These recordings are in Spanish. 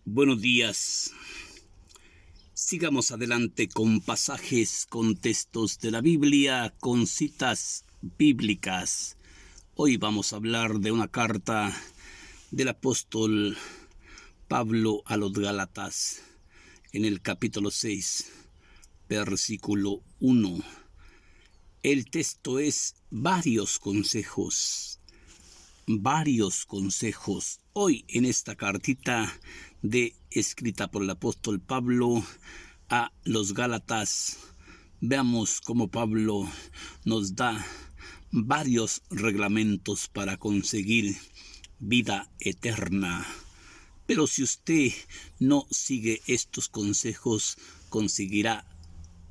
Buenos días. Sigamos adelante con pasajes, con textos de la Biblia, con citas bíblicas. Hoy vamos a hablar de una carta del apóstol Pablo a los Gálatas, en el capítulo 6, versículo 1. El texto es varios consejos. Hoy en esta cartita escrita por el apóstol Pablo a los Gálatas, veamos cómo Pablo nos da varios reglamentos para conseguir vida eterna. Pero si usted no sigue estos consejos, conseguirá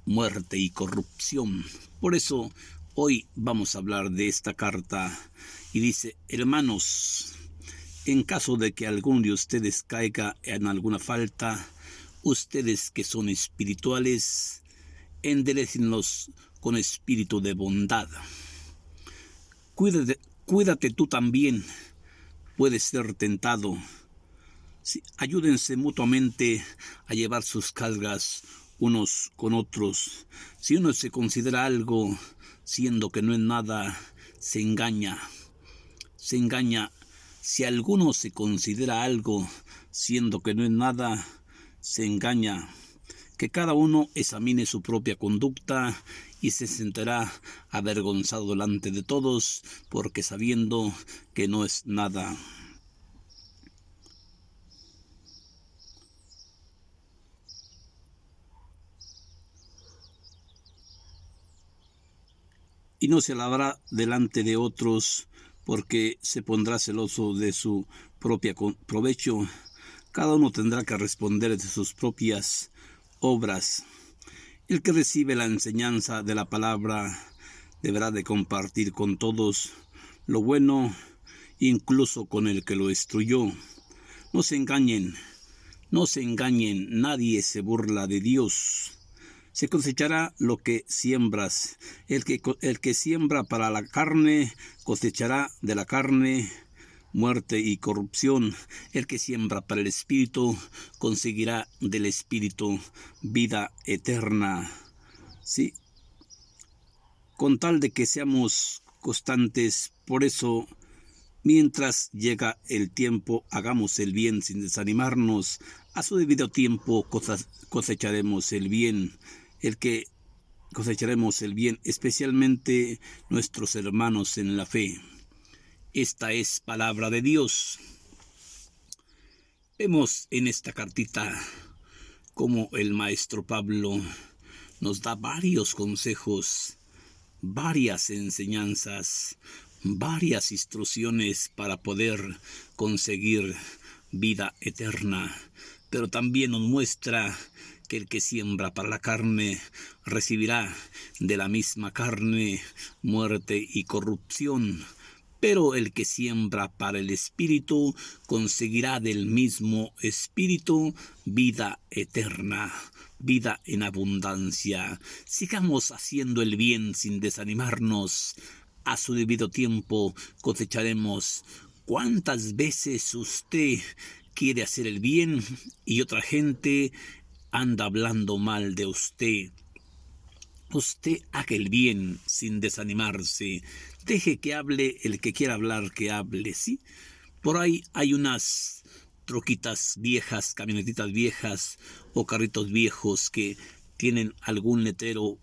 muerte y corrupción. Por eso hoy vamos a hablar de esta carta y dice: hermanos, en caso de que alguno de ustedes caiga en alguna falta, ustedes que son espirituales, enderécenlos con espíritu de bondad. Cuídate tú también, puedes ser tentado. Sí, ayúdense mutuamente a llevar sus cargas unos con otros. Si uno se considera algo, siendo que no es nada, se engaña. Si alguno se considera algo, siendo que no es nada, se engaña. Que cada uno examine su propia conducta y se sentirá avergonzado delante de todos, porque sabiendo que no es nada. Y no se alabará delante de otros, porque se pondrá celoso de su propio provecho. Cada uno tendrá que responder de sus propias obras. El que recibe la enseñanza de la palabra deberá de compartir con todos lo bueno, incluso con el que lo instruyó. No se engañen, nadie se burla de Dios. Se cosechará lo que siembras. El que siembra para la carne, cosechará de la carne muerte y corrupción. El que siembra para el Espíritu, conseguirá del Espíritu vida eterna. Sí, con tal de que seamos constantes. Por eso, mientras llega el tiempo, hagamos el bien sin desanimarnos. A su debido tiempo cosecharemos el bien. Cosecharemos el bien, especialmente nuestros hermanos en la fe. Esta es palabra de Dios. Vemos en esta cartita cómo el maestro Pablo nos da varios consejos, varias enseñanzas, varias instrucciones para poder conseguir vida eterna. Pero también nos muestra que el que siembra para la carne recibirá de la misma carne muerte y corrupción. Pero el que siembra para el Espíritu conseguirá del mismo Espíritu vida eterna, vida en abundancia. Sigamos haciendo el bien sin desanimarnos. A su debido tiempo cosecharemos. ¿Cuántas veces usted quiere hacer el bien y otra gente anda hablando mal de usted? Usted haga el bien sin desanimarse. Deje que hable el que quiera hablar, que hable, ¿sí? Por ahí hay unas troquitas viejas, camionetitas viejas o carritos viejos que tienen algún letrero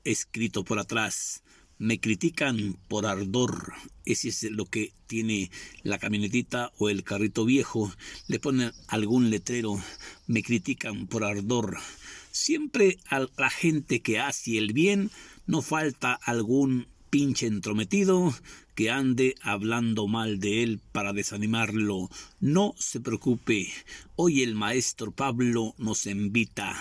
escrito por atrás: me critican por ardor. Ese es lo que tiene la camionetita o el carrito viejo. Le ponen algún letrero: me critican por ardor. Siempre a la gente que hace el bien, no falta algún pinche entrometido que ande hablando mal de él para desanimarlo. No se preocupe. Hoy el maestro Pablo nos invita: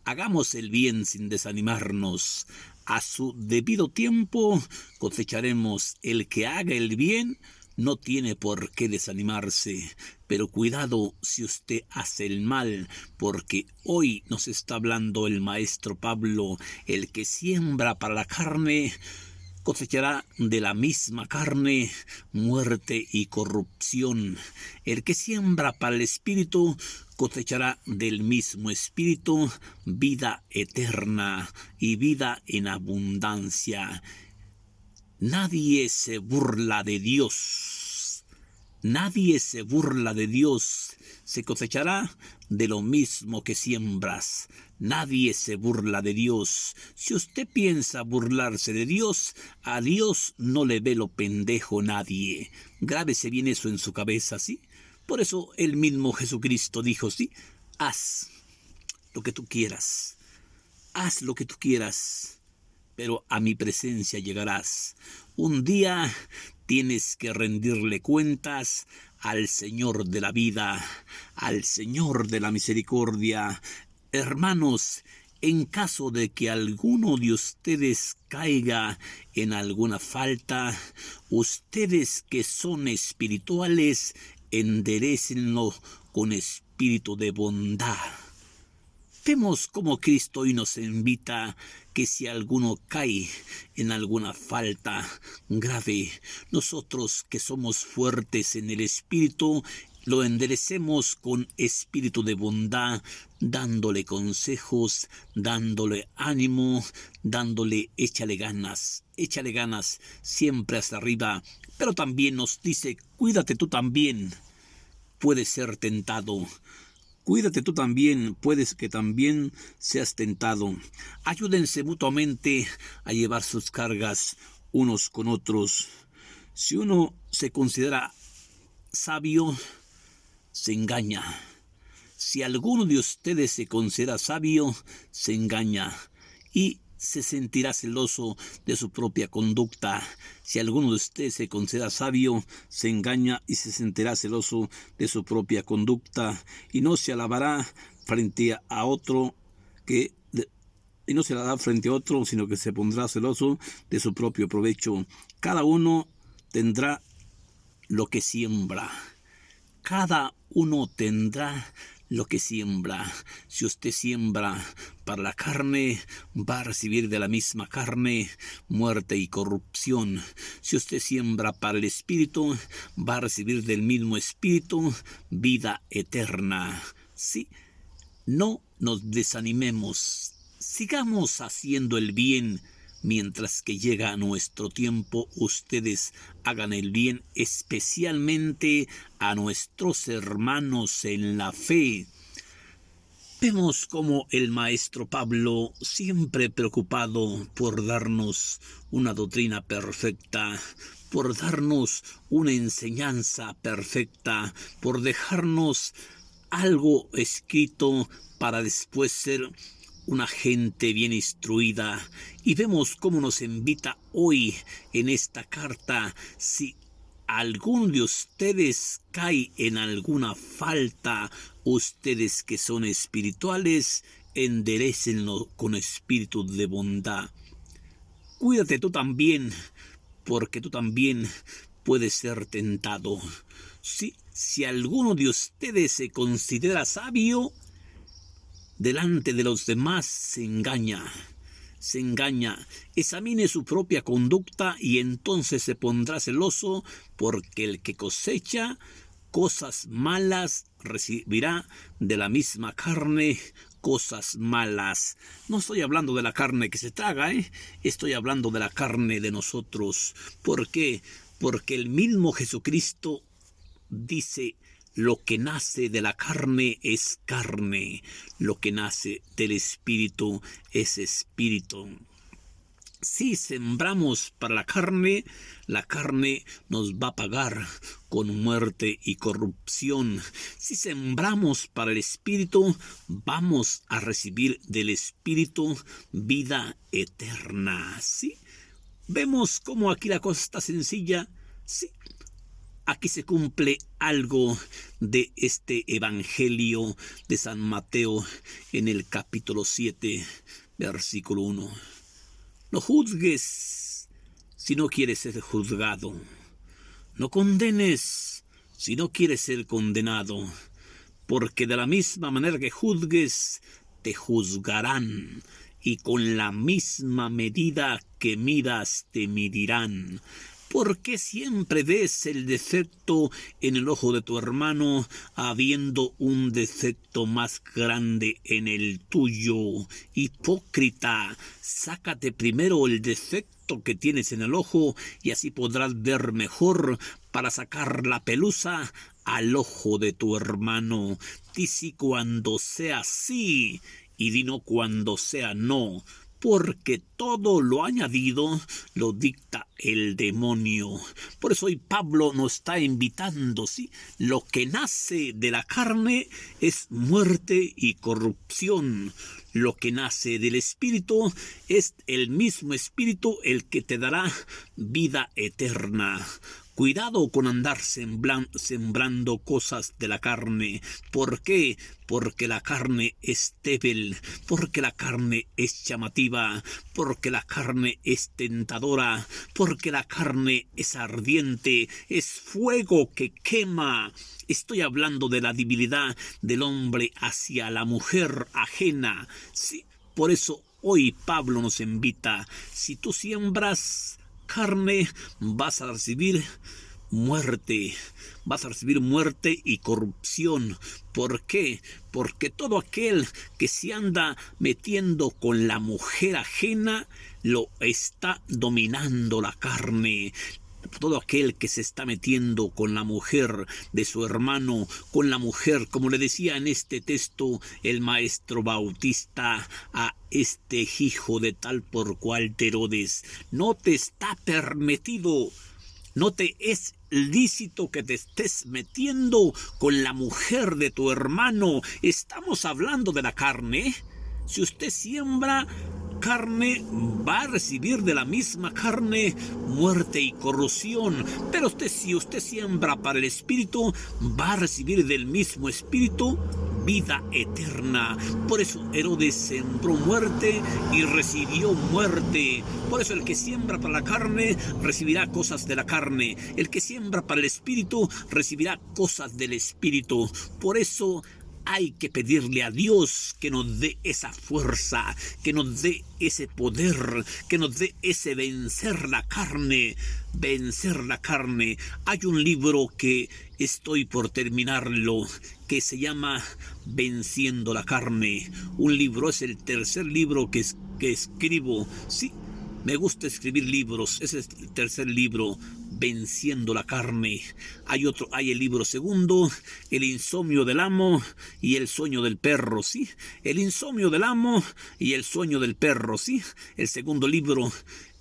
hagamos el bien sin desanimarnos. A su debido tiempo cosecharemos. El que haga el bien no tiene por qué desanimarse, pero cuidado si usted hace el mal, porque hoy nos está hablando el maestro Pablo: el que siembra para la carne cosechará de la misma carne muerte y corrupción. El que siembra para el Espíritu cosechará del mismo Espíritu vida eterna y vida en abundancia. Nadie se burla de Dios. Nadie se burla de Dios. Se cosechará de lo mismo que siembras. Nadie se burla de Dios. Si usted piensa burlarse de Dios, a Dios no le ve lo pendejo nadie. Grábese bien eso en su cabeza, ¿sí? Por eso el mismo Jesucristo dijo, ¿sí? Haz lo que tú quieras. Haz lo que tú quieras, pero a mi presencia llegarás. Un día tienes que rendirle cuentas al Señor de la vida, al Señor de la misericordia. Hermanos, en caso de que alguno de ustedes caiga en alguna falta, ustedes que son espirituales, enderécenlo con espíritu de bondad. Vemos cómo Cristo hoy nos invita que si alguno cae en alguna falta grave, nosotros que somos fuertes en el Espíritu, lo enderecemos con espíritu de bondad, dándole consejos, dándole ánimo, dándole échale ganas, siempre hasta arriba. Pero también nos dice, cuídate tú también, puedes ser tentado. Cuídate tú también, puedes que también seas tentado. Ayúdense mutuamente a llevar sus cargas unos con otros. Si uno se considera sabio, se engaña. Si alguno de ustedes se considera sabio, se engaña y se sentirá celoso de su propia conducta. Si alguno de ustedes se considera sabio, se engaña y se sentirá celoso de su propia conducta y no se alabará frente a otro sino que se pondrá celoso de su propio provecho. Cada uno tendrá lo que siembra. Cada uno tendrá lo que siembra. Si usted siembra para la carne, va a recibir de la misma carne muerte y corrupción. Si usted siembra para el Espíritu, va a recibir del mismo Espíritu vida eterna. Sí, no nos desanimemos. Sigamos haciendo el bien. Mientras que llega nuestro tiempo, ustedes hagan el bien, especialmente a nuestros hermanos en la fe. Vemos como el maestro Pablo, siempre preocupado por darnos una doctrina perfecta, por darnos una enseñanza perfecta, por dejarnos algo escrito para después ser una gente bien instruida. Y vemos cómo nos invita hoy en esta carta: si alguno de ustedes cae en alguna falta, ustedes que son espirituales, enderécenlo con espíritu de bondad. Cuídate tú también, porque tú también puedes ser tentado. Si alguno de ustedes se considera sabio, delante de los demás se engaña. Examine su propia conducta y entonces se pondrá celoso, porque el que cosecha cosas malas recibirá de la misma carne cosas malas. No estoy hablando de la carne que se traga, estoy hablando de la carne de nosotros. ¿Por qué? Porque el mismo Jesucristo dice: lo que nace de la carne es carne, lo que nace del Espíritu es espíritu. Si sembramos para la carne nos va a pagar con muerte y corrupción. Si sembramos para el Espíritu, vamos a recibir del Espíritu vida eterna. ¿Sí? Vemos cómo aquí la cosa está sencilla. Sí. Aquí se cumple algo de este Evangelio de San Mateo en el capítulo 7, versículo 1. No juzgues si no quieres ser juzgado. No condenes si no quieres ser condenado. Porque de la misma manera que juzgues, te juzgarán. y con la misma medida que midas te medirán. ¿Por qué siempre ves el defecto en el ojo de tu hermano, habiendo un defecto más grande en el tuyo? Hipócrita, sácate primero el defecto que tienes en el ojo y así podrás ver mejor para sacar la pelusa al ojo de tu hermano. Di sí cuando sea sí y di no cuando sea no, porque todo lo añadido lo dicta el demonio. Por eso hoy Pablo nos está invitando, ¿sí? Lo que nace de la carne es muerte y corrupción. Lo que nace del Espíritu es el mismo Espíritu el que te dará vida eterna. Cuidado con andar sembrando cosas de la carne. ¿Por qué? Porque la carne es débil, porque la carne es llamativa, porque la carne es tentadora, porque la carne es ardiente, es fuego que quema. Estoy hablando de la debilidad del hombre hacia la mujer ajena. Sí, por eso hoy Pablo nos invita, si tú siembras carne, vas a recibir muerte, y corrupción. ¿Por qué? Porque todo aquel que se anda metiendo con la mujer ajena, lo está dominando la carne. Todo aquel que se está metiendo con la mujer de su hermano, con la mujer, como le decía en este texto el maestro Bautista a este hijo de tal por cual te Herodes, no te está permitido, no te es lícito que te estés metiendo con la mujer de tu hermano. Estamos hablando de la carne. Si usted siembra carne, va a recibir de la misma carne muerte y corrupción. Pero si usted siembra para el Espíritu, va a recibir del mismo Espíritu vida eterna. Por eso Herodes sembró muerte y recibió muerte. Por eso el que siembra para la carne recibirá cosas de la carne. El que siembra para el Espíritu recibirá cosas del Espíritu. Por eso hay que pedirle a Dios que nos dé esa fuerza, que nos dé ese poder, que nos dé ese vencer la carne. Hay un libro que estoy por terminarlo, que se llama Venciendo la carne. Un libro, es el tercer libro que escribo. Sí, me gusta escribir libros. Ese es el tercer libro, Venciendo la carne. Hay el libro segundo, El insomnio del amo y el sueño del perro, ¿sí? El insomnio del amo y el sueño del perro, ¿sí? El segundo libro.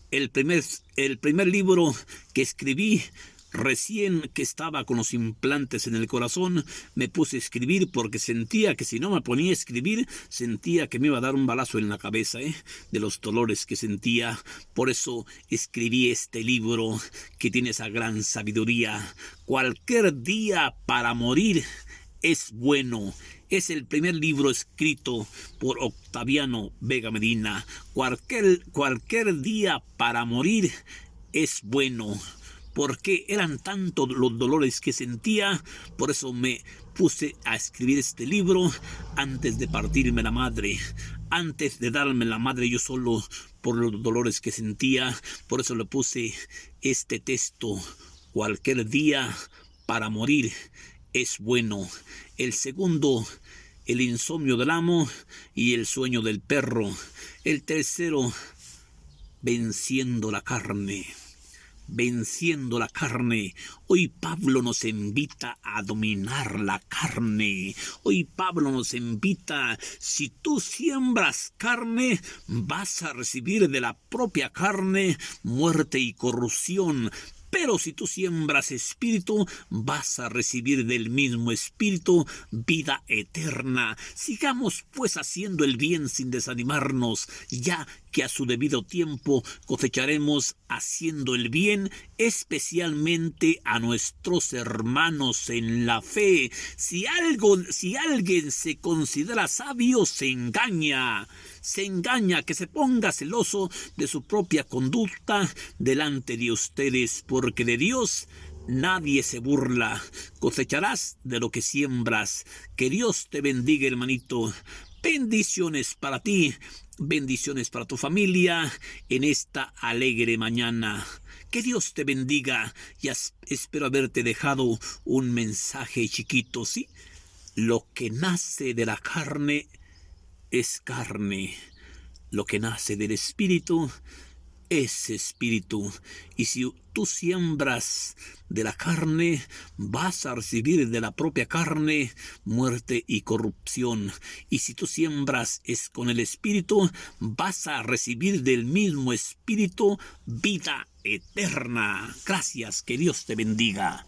El primer libro que escribí, recién que estaba con los implantes en el corazón, me puse a escribir porque sentía que si no me ponía a escribir, sentía que me iba a dar un balazo en la cabeza, de los dolores que sentía. Por eso escribí este libro que tiene esa gran sabiduría. Cualquier día para morir es bueno. Es el primer libro escrito por Octaviano Vega Medina. Cualquier día para morir es bueno. Porque eran tantos los dolores que sentía, por eso me puse a escribir este libro antes de partirme la madre, antes de darme la madre yo solo por los dolores que sentía. Por eso le puse este texto: cualquier día para morir es bueno. El segundo, El insomnio del amo y el sueño del perro. El tercero, Venciendo la carne. Venciendo la carne. Hoy Pablo nos invita a dominar la carne. Hoy Pablo nos invita, si tú siembras carne, vas a recibir de la propia carne muerte y corrupción. Pero si tú siembras espíritu, vas a recibir del mismo espíritu vida eterna. Sigamos pues haciendo el bien sin desanimarnos, ya que a su debido tiempo cosecharemos haciendo el bien, especialmente a nuestros hermanos en la fe. Si alguien se considera sabio, se engaña, que se ponga celoso de su propia conducta delante de ustedes, porque de Dios nadie se burla. Cosecharás de lo que siembras. Que Dios te bendiga, hermanito. Bendiciones para ti Bendiciones para tu familia en esta alegre mañana. Que Dios te bendiga y espero haberte dejado un mensaje chiquito, ¿sí? Lo que nace de la carne es carne. Lo que nace del espíritu es espíritu. Y si tú siembras de la carne, vas a recibir de la propia carne muerte y corrupción. Y si tú siembras es con el espíritu, vas a recibir del mismo espíritu vida eterna. Gracias, que Dios te bendiga.